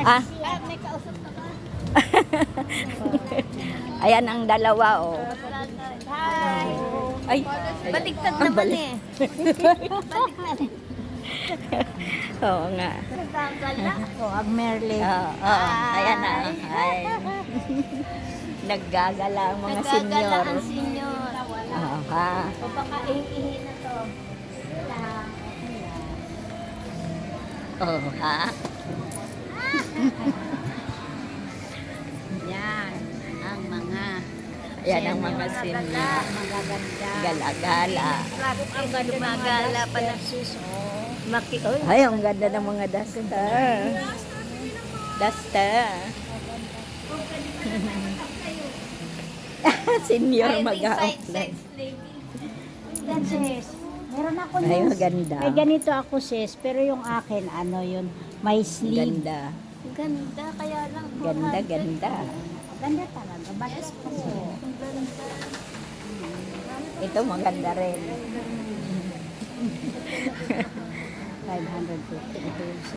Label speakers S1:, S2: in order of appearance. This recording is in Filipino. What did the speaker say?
S1: Ah,
S2: May kausap ka ba?
S1: ayan ang dalawa, oh.
S2: Hi!
S1: Ay,
S2: Baligtad
S1: ang
S2: naman
S1: balik.
S2: eh. Baligtad.
S1: Oo nga.
S2: Nagkagala. Oh, ang Merle.
S1: Oo, ayan na. Ay. Naggagala ang mga
S2: Nagkagala
S1: senyor.
S2: ang senyor.
S1: Oo, ha.
S2: O baka ihi na to.
S1: Oo, ha.
S2: Yan. Ang mga
S1: Ayan ang mga senyor.
S2: magaganda.
S1: Galagala.
S2: Ang gumagala pa na sis. Oy.
S1: Ay, ang ganda ng mga duster. Duster. Senyor mag-a-apply.
S2: Yan sis. Meron ako
S1: Ay,
S2: nun.
S1: maganda.
S2: May ganito ako sis, pero yung akin, ano yun, may sleeve.
S1: Ganda.
S2: Ganda, kaya lang.
S1: Ganda, ganda.
S2: Ganda talaga. Batas pa po.
S1: Ito maganda rin.
S2: 550.